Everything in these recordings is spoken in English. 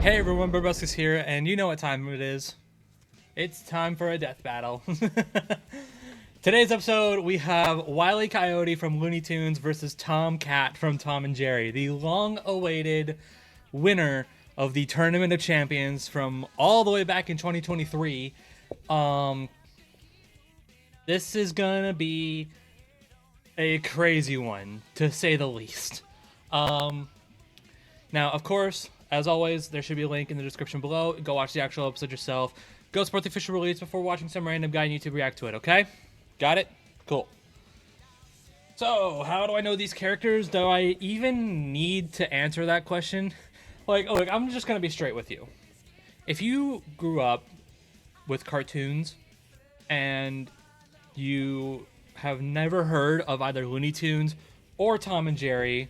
Hey everyone, Brobuscus here, and you know what time it is. It's time for a death battle. Today's episode, we have Wile E. Coyote from Looney Tunes versus Tom Cat from Tom and Jerry, the long-awaited winner of the Tournament of Champions from all the way back in 2023. This is gonna be a crazy one, to say the least. Now, of course, as always, there should be a link in the description below. Go watch the actual episode yourself. Go support the official release before watching some random guy on YouTube react to it, okay? Got it? Cool. So, how do I know these characters? Do I even need to answer that question? Like, look, I'm just gonna be straight with you. If you grew up with cartoons and you have never heard of either Looney Tunes or Tom and Jerry,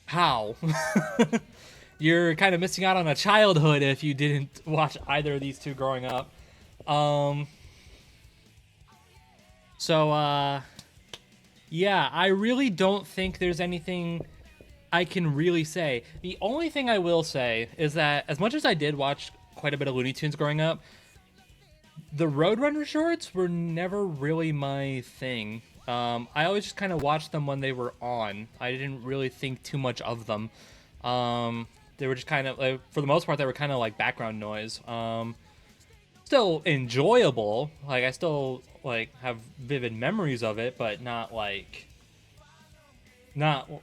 how? You're kind of missing out on a childhood if you didn't watch either of these two growing up. Yeah, I really don't think there's anything I can really say. The only thing I will say is that as much as I did watch quite a bit of Looney Tunes growing up, the Roadrunner shorts were never really my thing. I always just kind of watched them when they were on. I didn't really think too much of them. They were just kind of, like, for the most part, they were kind of like background noise. Still enjoyable. Like, I still, like, have vivid memories of it, but not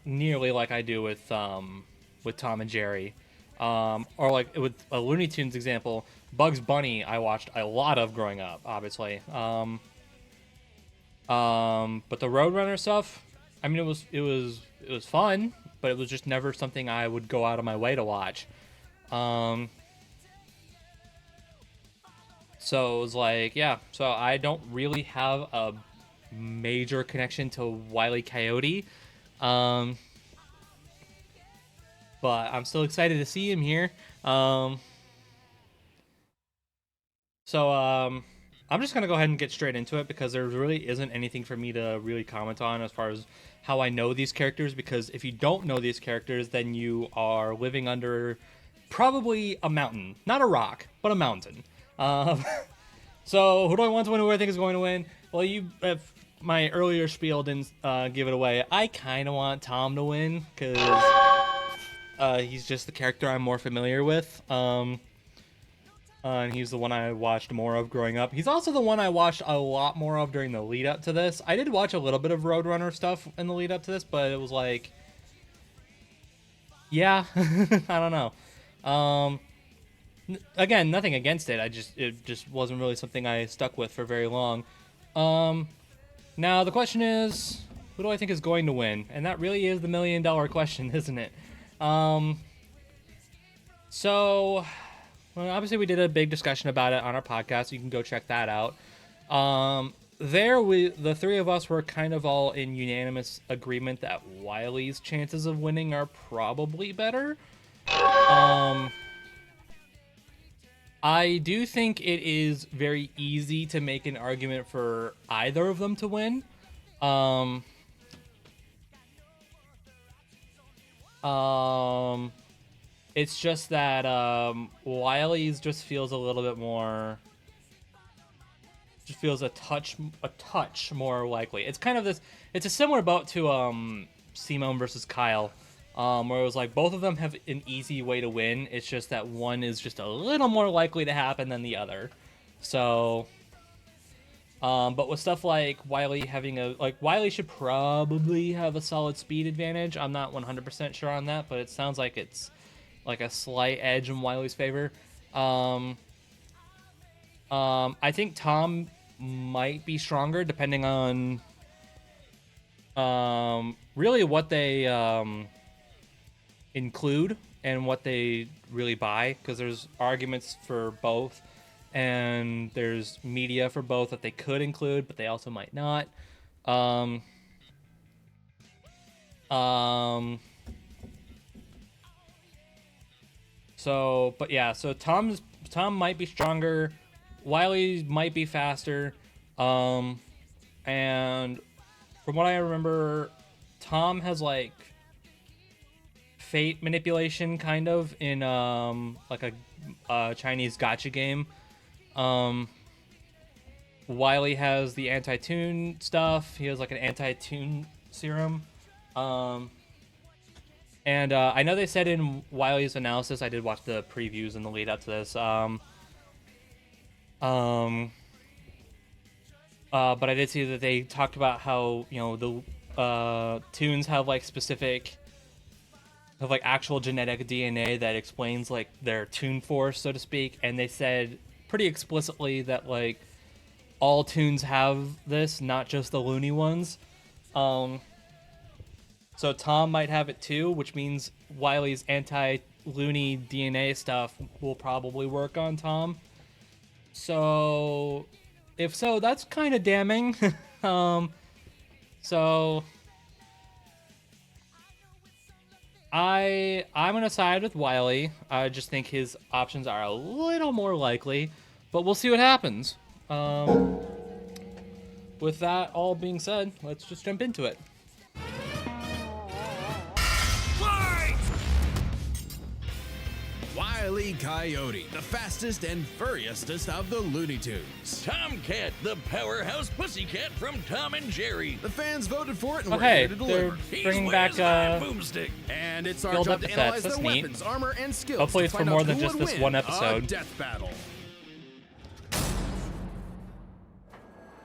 nearly like I do with Tom and Jerry. Or like with a Looney Tunes example, Bugs Bunny I watched a lot of growing up, obviously. But the Roadrunner stuff, I mean, it was fun, but it was just never something I would go out of my way to watch. So it was like, yeah. So I don't really have a major connection to Wile E. Coyote. But I'm still excited to see him here. I'm just gonna go ahead and get straight into it because there really isn't anything for me to really comment on as far as how I know these characters, because if you don't know these characters, then you are living under probably a mountain. Not a rock, but a mountain. So who do I want to win? Who do I think is going to win? Well, if my earlier spiel didn't give it away, I kind of want Tom to win because he's just the character I'm more familiar with. And he's the one I watched more of growing up. He's also the one I watched a lot more of during the lead up to this. I did watch a little bit of Roadrunner stuff in the lead up to this, but it was like, yeah, I don't know. Again, nothing against it. It just wasn't really something I stuck with for very long. Now the question is, who do I think is going to win? And that really is the $1 million question, isn't it? Well, obviously we did a big discussion about it on our podcast. So you can go check that out. The three of us were kind of all in unanimous agreement that Wile's chances of winning are probably better. I do think it is very easy to make an argument for either of them to win. It's just that Wile's just feels a little bit more, just feels a touch more likely. It's kind of this. It's a similar boat to Simone versus Kyle, where it was like both of them have an easy way to win. It's just that one is just a little more likely to happen than the other. So, but with stuff like Wile having Wile should probably have a solid speed advantage. I'm not 100% sure on that, but it sounds like it's like a slight edge in Wile's favor. I think Tom might be stronger depending on really what they include and what they really buy, because there's arguments for both and there's media for both that they could include, but they also might not. So Tom might be stronger, Wile might be faster, and from what I remember, Tom has like fate manipulation, kind of, in like a Chinese gacha game. Wile E has the anti-toon stuff. He has like an anti-toon serum. And I know they said in Wile E's analysis, I did watch the previews and the lead up to this. But I did see that they talked about how, you know, the Toons have like actual genetic DNA that explains like their Toon force, so to speak. And they said pretty explicitly that like all Toons have this, not just the Looney ones. So Tom might have it too, which means Wile E's anti-Looney DNA stuff will probably work on Tom. So, if so, that's kind of damning. So I'm gonna side with Wile E. I just think his options are a little more likely, but we'll see what happens. With that all being said, let's just jump into it. Wile E Coyote, the fastest and furriestest of the Looney Tunes. Tomcat, the powerhouse pussycat from Tom and Jerry. The fans voted for it and were Okay, here to deliver. they're bringing back boomstick. And it's our build job up to effects. analyze That's their neat. weapons, armor, and skills. Hopefully to it's for find more out than who just would this win one episode. A death battle.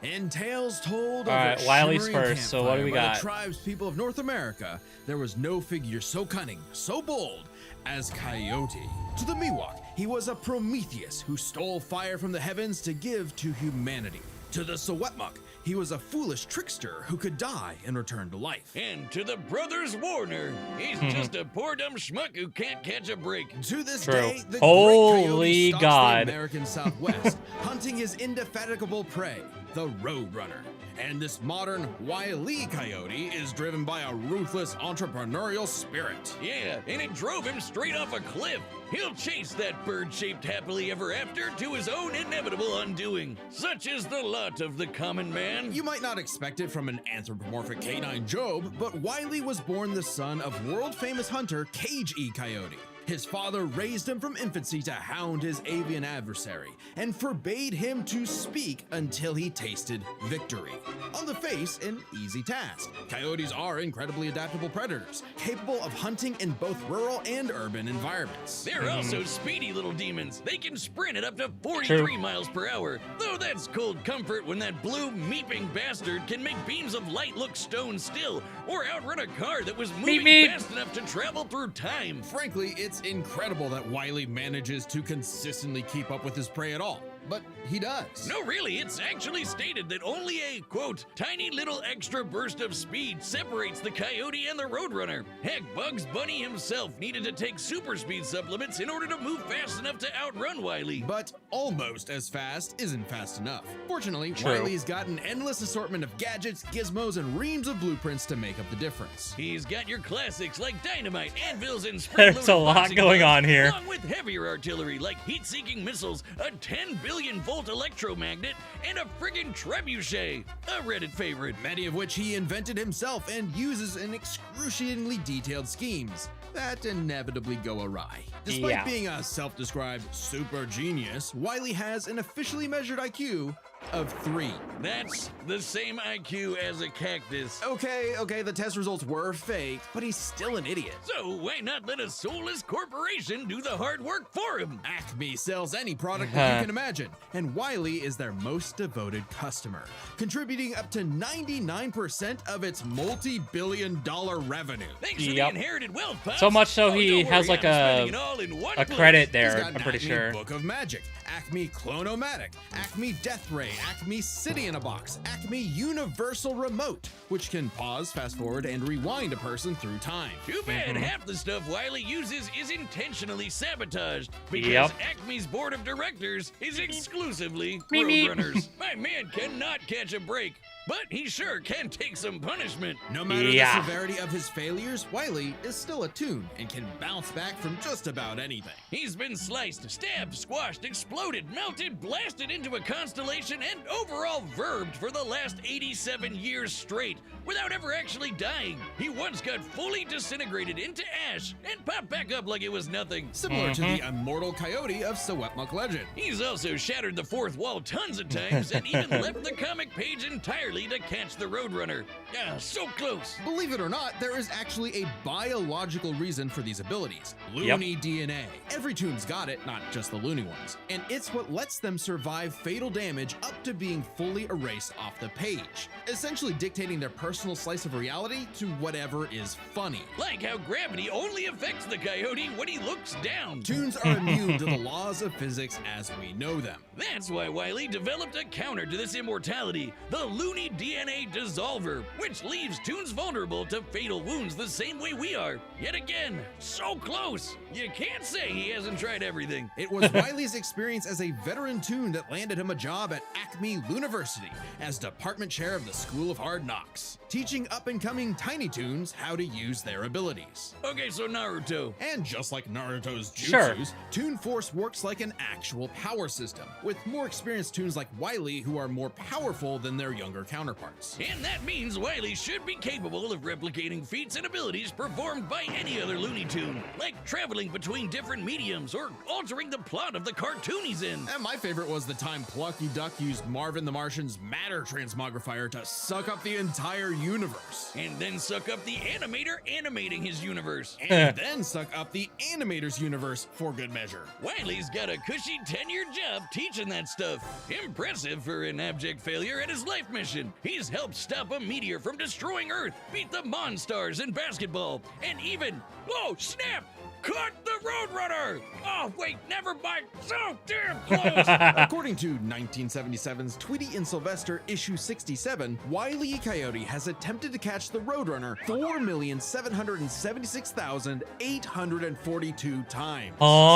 In tales told All right, over Wile E's shimmering first, so what do we campfire by got? the tribes people of North America, there was no figure so cunning, so bold as Coyote. To the Miwok, he was a Prometheus who stole fire from the heavens to give to humanity. To the Sewetmuk, he was a foolish trickster who could die and return to life. And to the brothers Warner, he's just a poor dumb schmuck who can't catch a break. To this True. day, the Holy great coyote stalks God. the American Southwest, hunting his indefatigable prey, the Roadrunner. And this modern Wile E Coyote is driven by a ruthless entrepreneurial spirit. Yeah, and it drove him straight off a cliff. He'll chase that bird-shaped happily ever after to his own inevitable undoing. Such is the lot of the common man. You might not expect it from an anthropomorphic canine Job, but Wile E was born the son of world-famous hunter Cage E Coyote. His father raised him from infancy to hound his avian adversary and forbade him to speak until he tasted victory. On the face, an easy task. Coyotes are incredibly adaptable predators, capable of hunting in both rural and urban environments. They're also speedy little demons. They can sprint at up to 43 miles per hour. Though that's cold comfort when that blue meeping bastard can make beams of light look stone still or outrun a car that was moving fast enough to travel through time. Frankly, it's incredible that Wile E manages to consistently keep up with his prey at all. But he does. No, really, it's actually stated that only a, quote, tiny little extra burst of speed separates the Coyote and the Roadrunner. Heck, Bugs Bunny himself needed to take super speed supplements in order to move fast enough to outrun Wile E. But almost as fast isn't fast enough. Fortunately, True. Wile E's got an endless assortment of gadgets, gizmos, and reams of blueprints to make up the difference. He's got your classics like dynamite, anvils, and There's a lot going on here. along with heavier artillery like heat-seeking missiles, a 10 billion volt electromagnet, and a friggin' trebuchet, a Reddit favorite. Many of which he invented himself and uses in excruciatingly detailed schemes that inevitably go awry. Despite being a self-described super genius, Wile E has an officially measured IQ of 3. That's the same IQ as a cactus. Okay, the test results were fake, but he's still an idiot. So why not let a soulless corporation do the hard work for him? Acme sells any product that you can imagine, and Wile E is their most devoted customer, contributing up to 99% of its multi-billion-dollar revenue. Thanks for the inherited wealth, Pops. So much so Oh, he don't has worry, like I'm spending it all in one a place. credit He's there, got I'm an pretty Acme sure. Book of Magic, Acme Clonomatic, Acme Death Ray, Acme City in a Box, Acme Universal Remote, which can pause, fast forward, and rewind a person through time. Too bad half the stuff Wile E uses is intentionally sabotaged because Acme's board of directors is exclusively Roadrunners. My man cannot catch a break. but he sure can take some punishment. No matter the severity of his failures, Wile E is still a Toon and can bounce back from just about anything. He's been sliced, stabbed, squashed, exploded, melted, blasted into a constellation, and overall verbed for the last 87 years straight, without ever actually dying. He once got fully disintegrated into ash and popped back up like it was nothing. Similar to the immortal Coyote of Sewetmuk legend. He's also shattered the fourth wall tons of times and even left the comic page entirely to catch the Roadrunner. Ah, so close. Believe it or not, there is actually a biological reason for these abilities. Looney DNA. Every Toon's got it, not just the Looney ones. And it's what lets them survive fatal damage up to being fully erased off the page, essentially dictating their personal slice of reality to whatever is funny. Like how gravity only affects the Coyote when he looks down. Toons are immune to the laws of physics as we know them. That's why Wile E developed a counter to this immortality, the Looney DNA Dissolver, which leaves Toons vulnerable to fatal wounds the same way we are. Yet again, so close. You can't say he hasn't tried everything. It was Wile E's experience as a veteran Toon that landed him a job at Acme Looniversity as department chair of the School of Hard Knocks, teaching up-and-coming tiny Toons how to use their abilities. Okay, so Naruto. And just like Naruto's jutsus, Toon Force works like an actual power system, with more experienced Toons like Wile E who are more powerful than their younger counterparts. And that means Wile E should be capable of replicating feats and abilities performed by any other Looney Toon, like traveling between different mediums or altering the plot of the cartoon he's in. And my favorite was the time Plucky Duck used Marvin the Martian's matter transmogrifier to suck up the entire universe. And then suck up the animator animating his universe. And then suck up the animator's universe for good measure. Wile E's got a cushy 10-year job teaching that stuff. Impressive for an abject failure at his life mission. He's helped stop a meteor from destroying Earth, beat the Monstars in basketball, and even, oh snap, caught the Roadrunner! Oh, wait, never mind. So damn close! According to 1977's Tweety and Sylvester issue 67, Wile E. Coyote has attempted to catch the Roadrunner 4,766,842 times.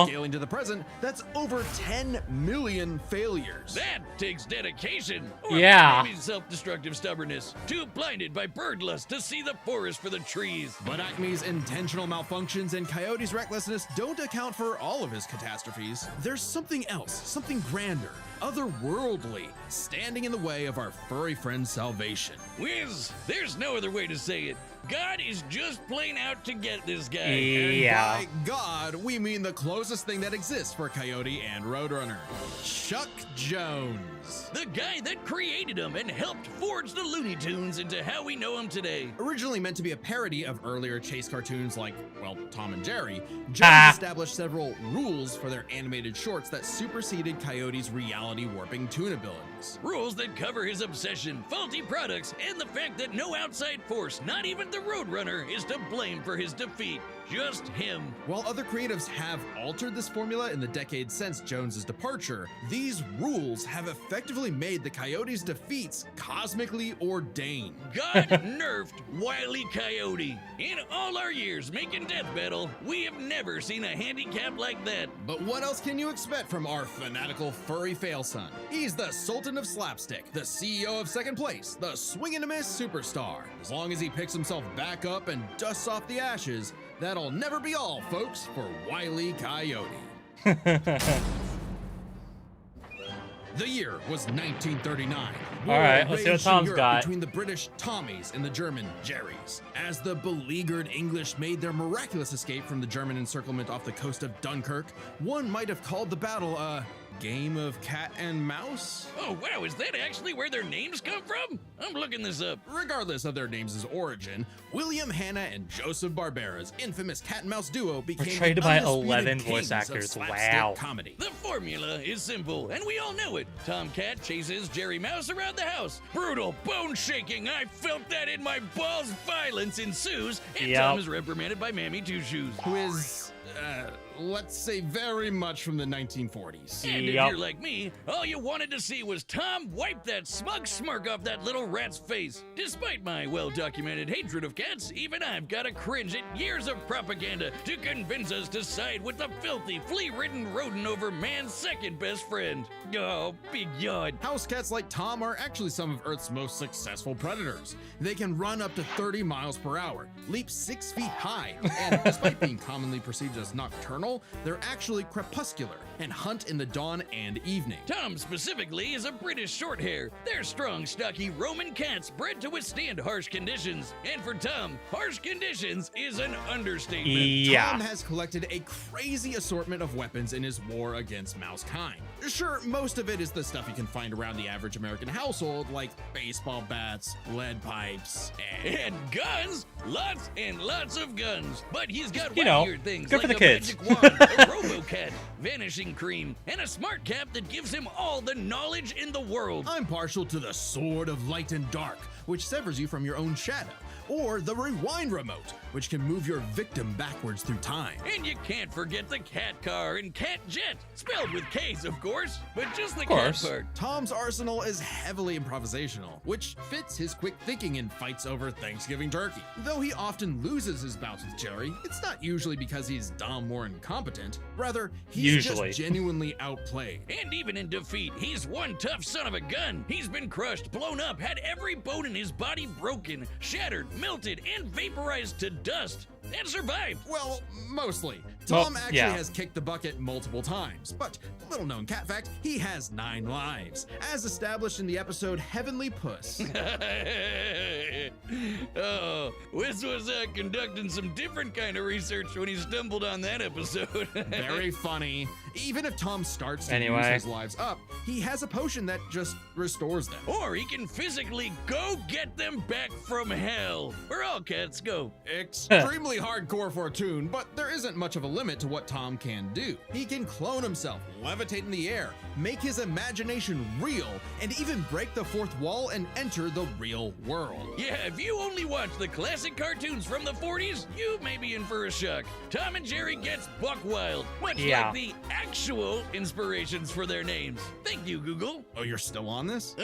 Scaling to the present, that's over 10 million failures. That takes dedication. Or maybe self-destructive stubbornness. Too blinded by bird lust to see the forest for the trees. But Acme's intentional malfunctions and Coyote's recklessness don't account for all of his catastrophes. There's something else, something grander, otherworldly, standing in the way of our furry friend's salvation. Wiz, there's no other way to say it. God is just plain out to get this guy. And by God, we mean the closest thing that exists for Coyote and Roadrunner. Chuck Jones. The guy that created him and helped forge the Looney Tunes into how we know him today. Originally meant to be a parody of earlier chase cartoons like, well, Tom and Jerry, Jones established several rules for their animated shorts that superseded Coyote's reality warping Toon abilities. Rules that cover his obsession, faulty products, and the fact that no outside force, not even the Roadrunner, is to blame for his defeat. Just him. While other creatives have altered this formula in the decades since Jones's departure, these rules have effectively made the Coyote's defeats cosmically ordained. God nerfed Wile E. Coyote. In all our years making Death Battle, we have never seen a handicap like that. But what else can you expect from our fanatical furry fail son? He's the Sultan of Slapstick, the CEO of Second Place, the swing and a miss superstar. As long as he picks himself back up and dusts off the ashes, that'll never be all, folks, for Wile E. Coyote. The year was 1939. All right, let's see what Tom's got. Between the British Tommies and the German Jerrys. As the beleaguered English made their miraculous escape from the German encirclement off the coast of Dunkirk, one might have called the battle a game of cat and mouse? Oh wow, is that actually where their names come from? I'm looking this up. Regardless of their names' origin, William Hanna and Joseph Barbera's infamous cat and mouse duo became portrayed by 11 kings voice of actors. slapstick Wow. comedy. The formula is simple, and we all know it. Tomcat chases Jerry Mouse around the house. Brutal, bone-shaking, I felt that in my balls violence ensues, and Tom is reprimanded by Mammy Two Shoes. Who is, let's say very much from the 1940s. And if you're like me, all you wanted to see was Tom wipe that smug smirk off that little rat's face. Despite my well-documented hatred of cats, even I've got to cringe at years of propaganda to convince us to side with the filthy, flea-ridden rodent over man's second best friend. Oh, big yawn. House cats like Tom are actually some of Earth's most successful predators. They can run up to 30 miles per hour, leap 6 feet high, and despite being commonly perceived as nocturnal, they're actually crepuscular and hunt in the dawn and evening. Tom specifically is a British shorthair. They're strong, stocky Roman cats bred to withstand harsh conditions. And for Tom, harsh conditions is an understatement. Yeah. Tom has collected a crazy assortment of weapons in his war against mouse kind. Sure, most of it is the stuff you can find around the average American household, like baseball bats, lead pipes, and guns. Lots and lots of guns. But he's got You know, wackier things good like for the a kids. magic wand, a robo-cat, vanishing cream, and a smart cap that gives him all the knowledge in the world. I'm partial to the Sword of Light and Dark, which severs you from your own shadow, or the Rewind Remote, which can move your victim backwards through time. And you can't forget the cat car and cat jet, spelled with K's, of course, but just the cat part. Tom's arsenal is heavily improvisational, which fits his quick thinking in fights over Thanksgiving turkey. Though he often loses his bouts with Jerry, it's not usually because he's dumb or incompetent. Rather, he's just genuinely outplayed. And even in defeat, he's one tough son of a gun. He's been crushed, blown up, had every bone in his body broken, shattered, melted, and vaporized to dust, and survived. Well, mostly. Tom actually has kicked the bucket multiple times, but little known cat fact, he has 9 lives, as established in the episode Heavenly Puss. Oh, Wiz was conducting some different kind of research when he stumbled on that episode. Very funny. Even if Tom starts to use his lives up, he has a potion that just restores them. Or he can physically go get them back from hell, where all cats go. Extremely hardcore for a Toon, but there isn't much of a limit to what Tom can do. He can clone himself, levitate in the air, make his imagination real, and even break the fourth wall and enter the real world. Yeah, if you only watch the classic cartoons from the 40s, you may be in for a shock. Tom and Jerry gets buck wild, much like the actual inspirations for their names. Thank you, Google. Oh, you're still on this?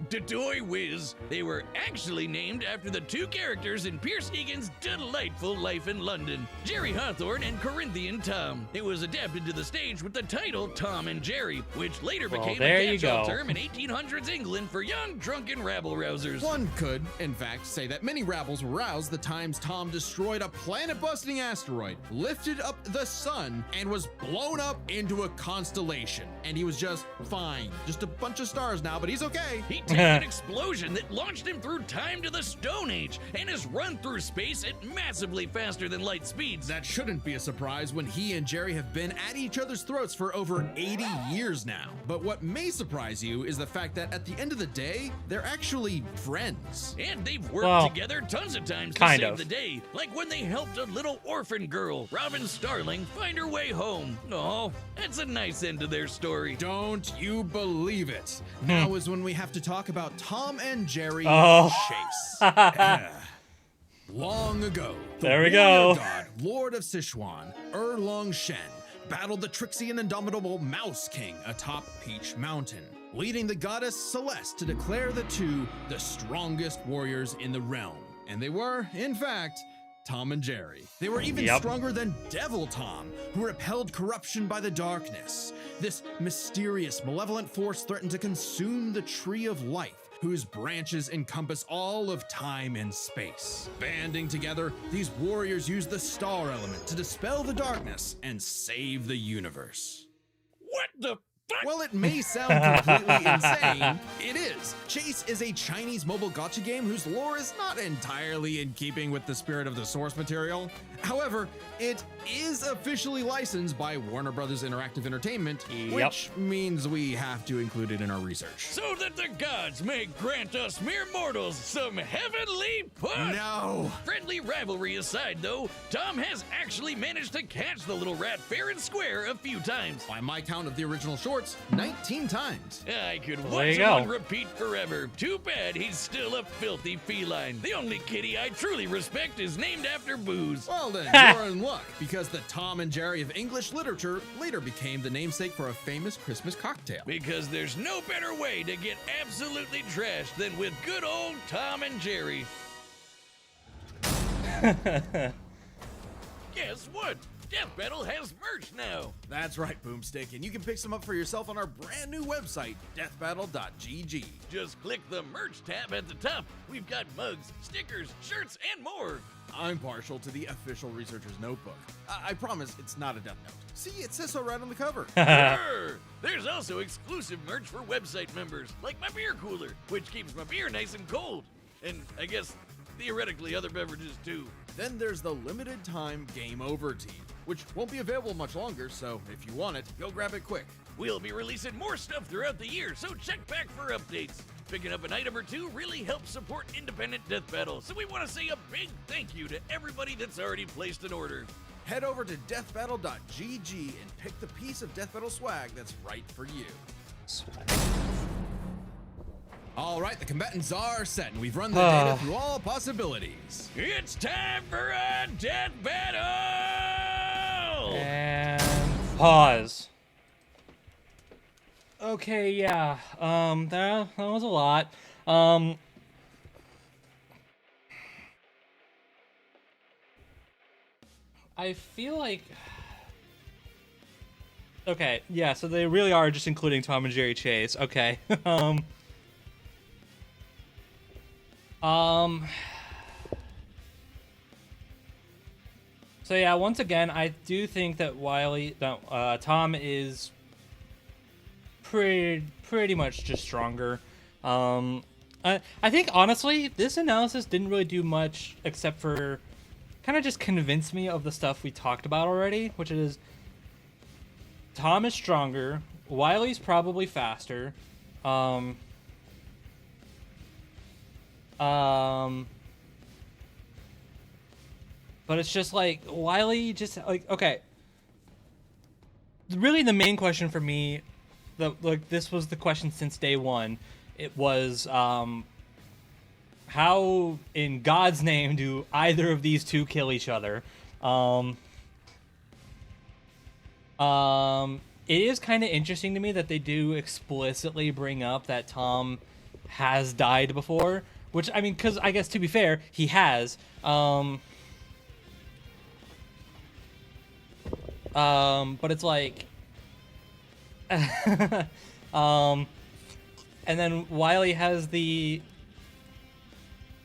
Dodoy Whiz. They were actually named after the 2 characters in Pierce Egan's delightful Life in London, Jerry Hawthorne and Corinthian Tom. It was adapted to the stage with the title Tom and Jerry, which later became a catch-all term in 1800s England for young, drunken rabble-rousers. One could, in fact, say that many rabbles were roused the times Tom destroyed a planet-busting asteroid, lifted up the sun, and was blown up into a constellation. And he was just fine. Just a bunch of stars now, but he's okay. He took an explosion that launched him through time to the Stone Age and has run through space at massively faster than light speeds. That shouldn't be a surprise when he and Jerry have been at each other's throats for over 80 years now. But what may surprise you is the fact that at the end of the day, they're actually friends. And they've worked together tons of times to save the day, like when they helped a little orphan girl, Robin Starling, find her way home. Oh, that's a nice end to their story. Don't you believe it? Now is when we have to talk about Tom and Jerry Chase. Long ago, the warrior god, Lord of Sichuan, Long Shen, battled the tricksy and indomitable Mouse King atop Peach Mountain, leading the goddess Celeste to declare the two the strongest warriors in the realm. And they were, in fact, Tom and Jerry. They were even stronger than Devil Tom, who repelled corruption by the darkness. This mysterious, malevolent force threatened to consume the Tree of Life, whose branches encompass all of time and space. Banding together, these warriors used the star element to dispel the darkness and save the universe. What the fuck? Well, it may sound completely insane. It is. Chase is a Chinese mobile gacha game whose lore is not entirely in keeping with the spirit of the source material. However, it is officially licensed by Warner Brothers Interactive Entertainment, which means we have to include it in our research. So that the gods may grant us mere mortals some heavenly push. No! Friendly rivalry aside, though, Tom has actually managed to catch the little rat fair and square a few times. By my count of the original short, sports 19 times. I could There watch you him go. on repeat forever. Too bad he's still a filthy feline. The only kitty I truly respect is named after booze. Well then, you're in luck, because the Tom and Jerry of English literature later became the namesake for a famous Christmas cocktail. Because there's no better way to get absolutely trashed than with good old Tom and Jerry. Guess what? Death Battle has merch now. That's right, Boomstick, and you can pick some up for yourself on our brand new website, deathbattle.gg. Just click the merch tab at the top. We've got mugs, stickers, shirts, and more. I'm partial to the official researcher's notebook. I promise it's not a death note. See, it says so right on the cover. Sure. There's also exclusive merch for website members, like my beer cooler, which keeps my beer nice and cold. And I guess, theoretically, other beverages too. Then there's the limited time Game Over tee, which won't be available much longer, so if you want it, go grab it quick. We'll be releasing more stuff throughout the year, so check back for updates. Picking up an item or two really helps support independent Death Battle, so we want to say a big thank you to everybody that's already placed an order. Head over to deathbattle.gg and pick the piece of Death Battle swag that's right for you. All right, the combatants are set, and we've run the data through all possibilities. It's time for a Death Battle! And pause. Okay, yeah. That was a lot. I feel like. Okay, yeah. So they really are just including Tom and Jerry Chase. Okay. So yeah, once again, I do think that Tom is pretty much just stronger. I think honestly, this analysis didn't really do much except for kind of just convince me of the stuff we talked about already, which is Tom is stronger, Wile's probably faster. But it's just like Wile just like okay. Really, the main question for me, this was the question since day one. It was how in God's name do either of these two kill each other? It is kind of interesting to me that they do explicitly bring up that Tom has died before, which I mean, because I guess to be fair, he has. But it's like, and then Wile has the,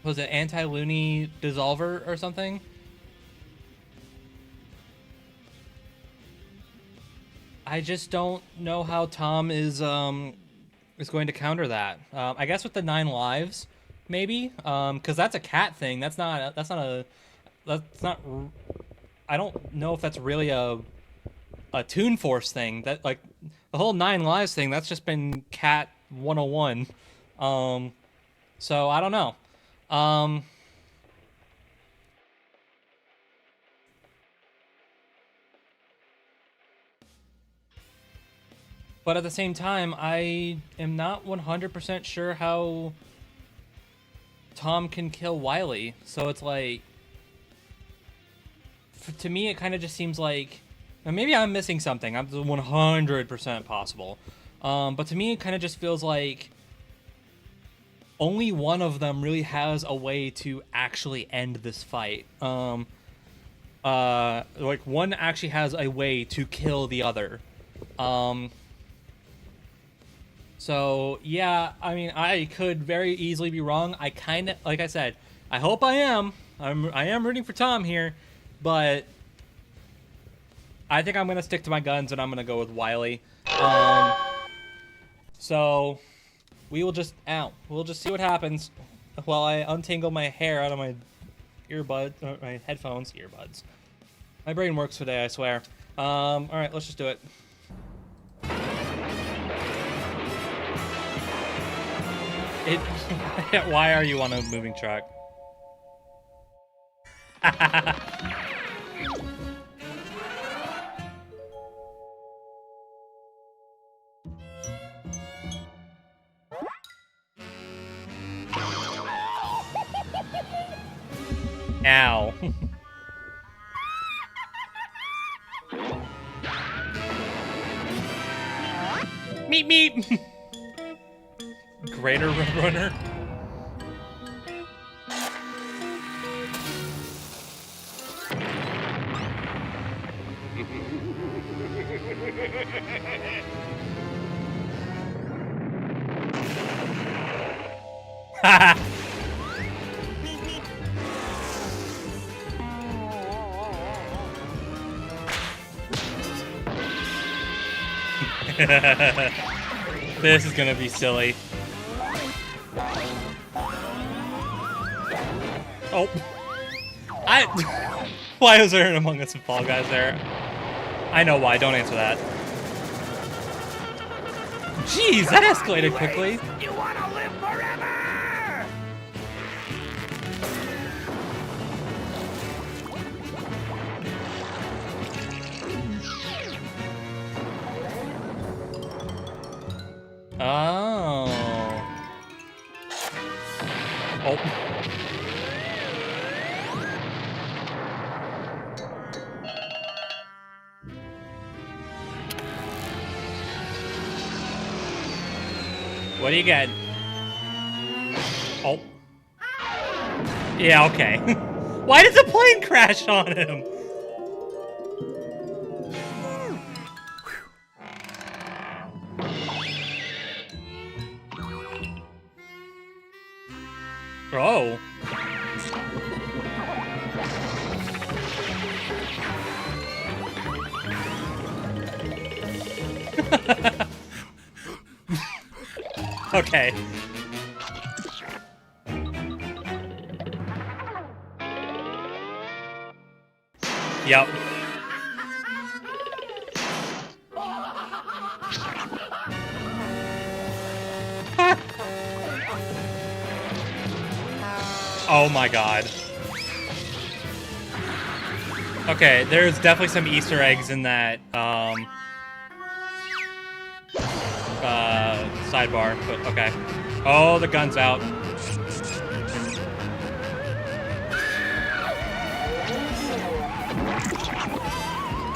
was it anti-Looney dissolver or something? I just don't know how Tom is going to counter that. I guess with the 9 lives, maybe, because that's a cat thing. That's not. I don't know if that's really a Toon Force thing. That like the whole 9 lives thing. That's just been Cat 101. So I don't know. But at the same time, I am not 100% sure how Tom can kill Wile. So it's like, to me, it kind of just seems like, and maybe I'm missing something. I'm 100% possible. But to me, it kind of just feels like only one of them really has a way to actually end this fight. Like one actually has a way to kill the other. So yeah, I mean, I could very easily be wrong. I kind of, like I said, I hope I am. I am rooting for Tom here, but I think I'm gonna stick to my guns and I'm gonna go with Wile. So we'll just see what happens while I untangle my hair out of my my headphones, earbuds. My brain works today, I swear. All right, let's just do it. Why are you on a moving truck? Ow. Meep meep. Greater Roadrunner. Haha. This is gonna be silly. Oh. Why was there an Among Us and Fall Guys there? I know why, don't answer that. Jeez, that escalated quickly. You wanna live forever? Oh. Oh. What do you get? Oh. Yeah, okay. Why does the plane crash on him? Oh. Okay. Yep. Oh my god. Okay, there's definitely some Easter eggs in that sidebar, but okay. Oh, the gun's out.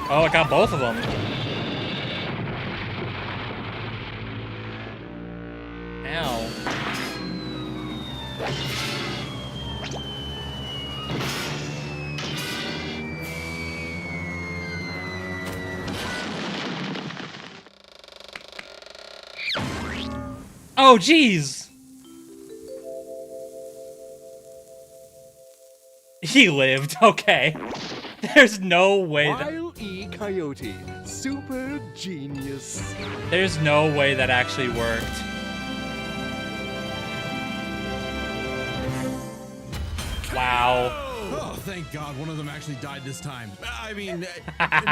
Oh, I got both of them. Ow. Oh, jeez! He lived, okay. There's no way that... Wile E. Coyote, super genius. There's no way that actually worked. Wow. Oh, thank God one of them actually died this time. I mean,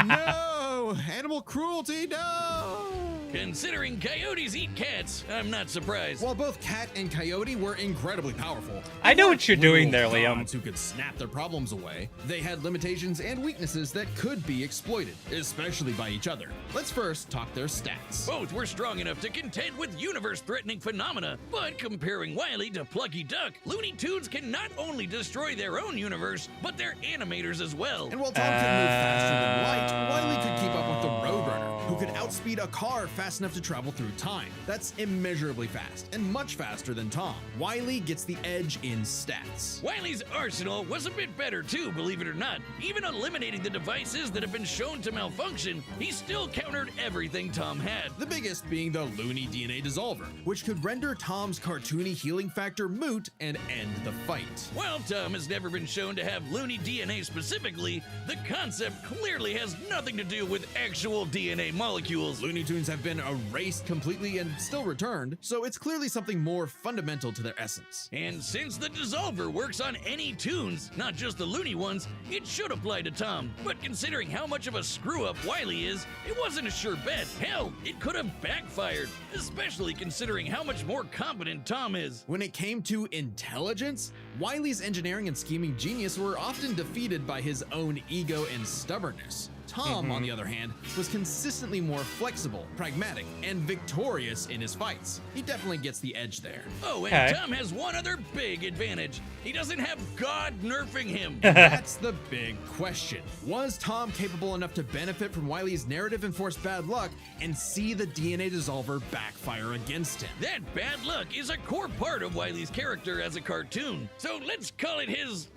no! Animal cruelty, no! Considering coyotes eat cats, I'm not surprised. While both Cat and Coyote were incredibly powerful, I know what you're doing there, little Liam. gods who could snap their problems away, they had limitations and weaknesses that could be exploited, especially by each other. Let's first talk their stats. Both were strong enough to contend with universe-threatening phenomena, but comparing Wile E to Plucky Duck, Looney Tunes can not only destroy their own universe, but their animators as well. And while Tom could move faster than light, Wile E could keep up with the Roadrunner, who could outspeed a car fast enough to travel through time. That's immeasurably fast, and much faster than Tom. Wile E gets the edge in stats. Wile E's arsenal was a bit better too, believe it or not. Even eliminating the devices that have been shown to malfunction, he still countered everything Tom had. The biggest being the Looney DNA Dissolver, which could render Tom's cartoony healing factor moot and end the fight. While Tom has never been shown to have Looney DNA specifically, the concept clearly has nothing to do with actual DNA molecules. Looney Tunes have been erased completely and still returned, so it's clearly something more fundamental to their essence. And since the Dissolver works on any Toons, not just the Looney ones, it should apply to Tom. But considering how much of a screw-up Wile E is, it wasn't a sure bet. Hell, it could have backfired, especially considering how much more competent Tom is. When it came to intelligence, Wile E's engineering and scheming genius were often defeated by his own ego and stubbornness. Tom, on the other hand, was consistently more flexible, pragmatic, and victorious in his fights. He definitely gets the edge there. Oh, and Tom has one other big advantage. He doesn't have God nerfing him. That's the big question. Was Tom capable enough to benefit from Wile E's narrative-enforced bad luck and see the DNA dissolver backfire against him? That bad luck is a core part of Wile E's character as a cartoon. So let's call it his,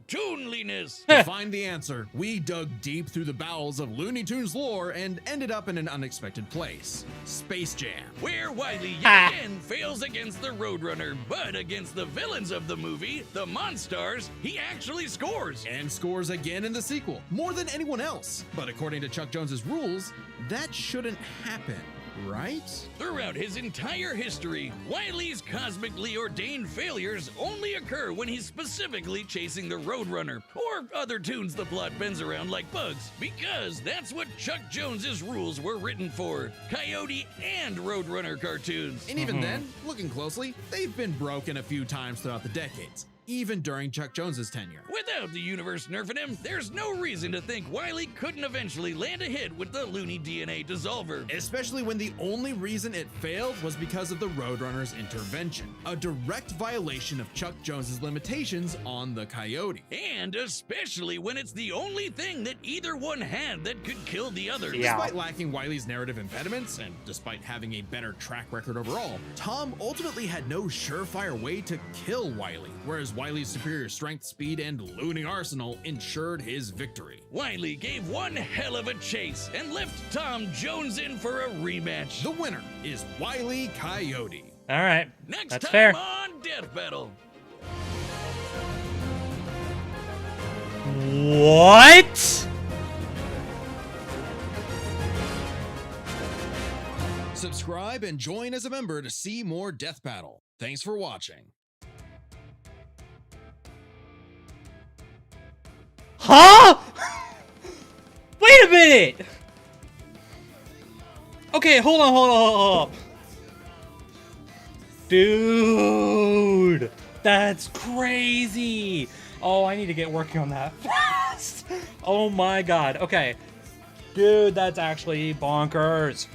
toonliness. To find the answer, we dug deep through the bowels of Looney Tunes lore and ended up in an unexpected place. Space Jam. Where Wile E yet again fails against the Roadrunner, but against the villains of the movie, the Monstars, he actually scores. And scores again in the sequel, more than anyone else. But according to Chuck Jones's rules, that shouldn't happen, right? Throughout his entire history, Wile E's cosmically ordained failures only occur when he's specifically chasing the Roadrunner, or other tunes the plot bends around like bugs, because that's what Chuck Jones's rules were written for, Coyote and Roadrunner cartoons. And even then, looking closely, they've been broken a few times throughout the decades, even during Chuck Jones's tenure. Without the universe nerfing him, there's no reason to think Wile E couldn't eventually land a hit with the Looney DNA dissolver. Especially when the only reason it failed was because of the Roadrunner's intervention, a direct violation of Chuck Jones's limitations on the Coyote. And especially when it's the only thing that either one had that could kill the other. Yeah. Despite lacking Wile E's narrative impediments, and despite having a better track record overall, Tom ultimately had no surefire way to kill Wile E, whereas Wile E's superior strength, speed, and looting arsenal ensured his victory. Wile E gave one hell of a chase and left Tom Jones in for a rematch. The winner is Wile E Coyote. All right. Next That's time fair. on Death Battle. What? Subscribe and join as a member to see more Death Battle. Thanks for watching. Huh? Wait a minute. Okay, hold on. Dude, that's crazy. Oh, I need to get working on that fast. Oh my god. Okay. Dude, that's actually bonkers.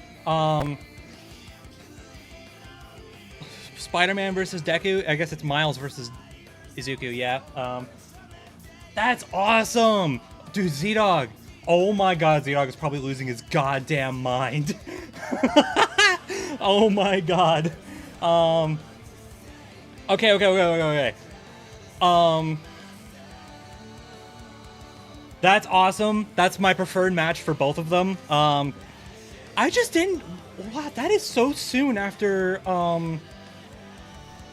Spider-Man versus Deku. I guess it's Miles versus Izuku, yeah. That's awesome! Dude, Z-Dog. Oh my god, Z-Dog is probably losing his goddamn mind. Oh my god. Okay. That's awesome. That's my preferred match for both of them. I just didn't... Wow, that is so soon after,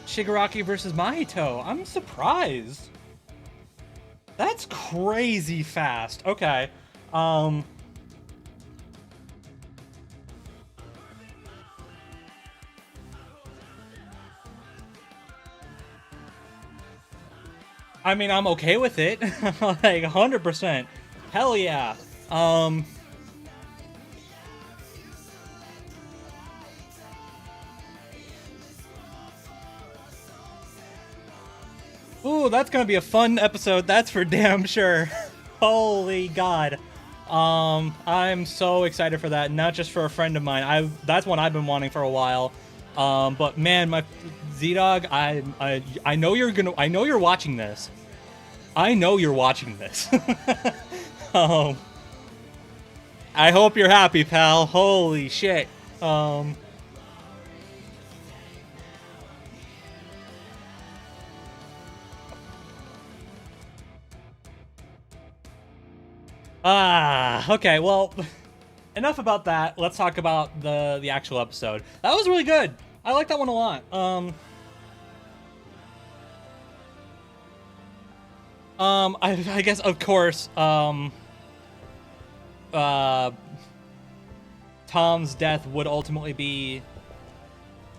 Shigaraki versus Mahito. I'm surprised. That's crazy fast. Okay. I mean, I'm okay with it. Like, 100%. Hell yeah. Ooh, that's gonna be a fun episode, that's for damn sure. Holy god. I'm so excited for that, not just for a friend of mine. That's one I've been wanting for a while. But man, my Z-Dog, I know you're watching this. I know you're watching this. I hope you're happy, pal. Holy shit. Okay, well, enough about that. Let's talk about the actual episode. That was really good. I like that one a lot. I guess, of course, Tom's death would ultimately be,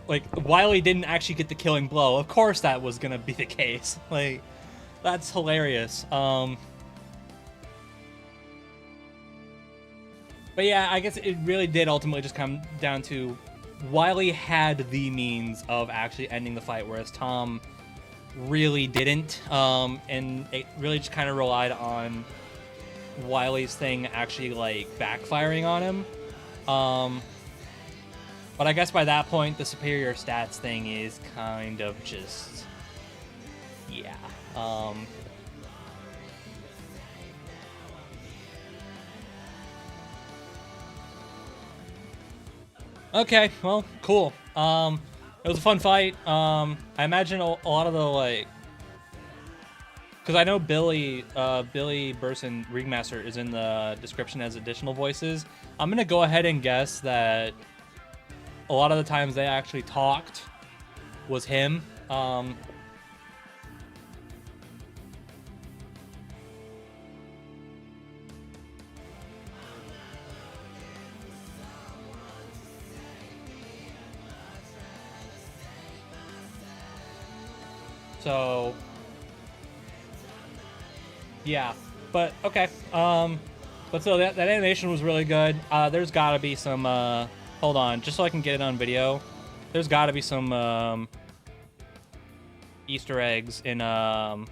like, Wile E didn't actually get the killing blow. Of course that was gonna be the case. Like, that's hilarious. But yeah, I guess it really did ultimately just come down to Wile E had the means of actually ending the fight, whereas Tom really didn't, and it really just kind of relied on Wile E's thing actually like backfiring on him. But I guess by that point, the superior stats thing is kind of just, yeah. Okay, well, cool. It was a fun fight. I imagine a lot of the, like, because I know Billy Burson Ringmaster is in the description as additional voices. I'm gonna go ahead and guess that a lot of the times they actually talked was him. So yeah, but okay. But so that animation was really good. There's got to be some. Hold on, just so I can get it on video. There's got to be some Easter eggs in that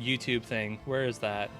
YouTube thing. Where is that?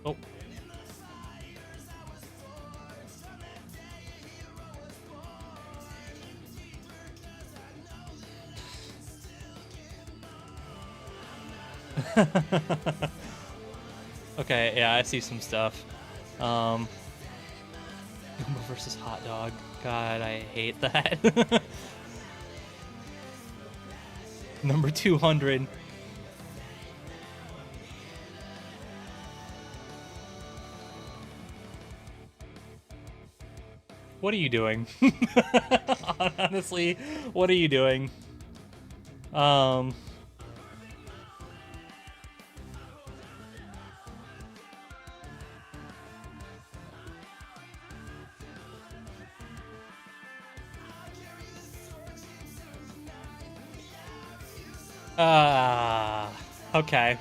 Oh. Okay, yeah, I see some stuff. Gumbo versus hot dog. God, I hate that. Number 200. What are you doing? Honestly, what are you doing? Okay.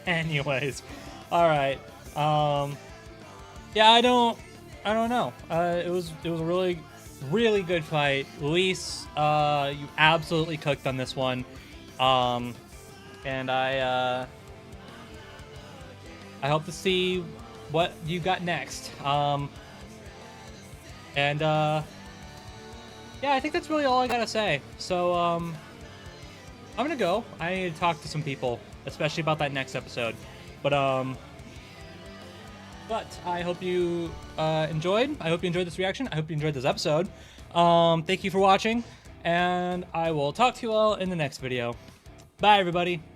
Anyways, all right. Yeah, I don't know. It was a really good fight. Luis, you absolutely cooked on this one. And I hope to see what you got next. Yeah, I think that's really all I gotta say. So, I'm gonna go. I need to talk to some people, especially about that next episode. But I hope you enjoyed. I hope you enjoyed this reaction. I hope you enjoyed this episode. Thank you for watching, and I will talk to you all in the next video. Bye, everybody.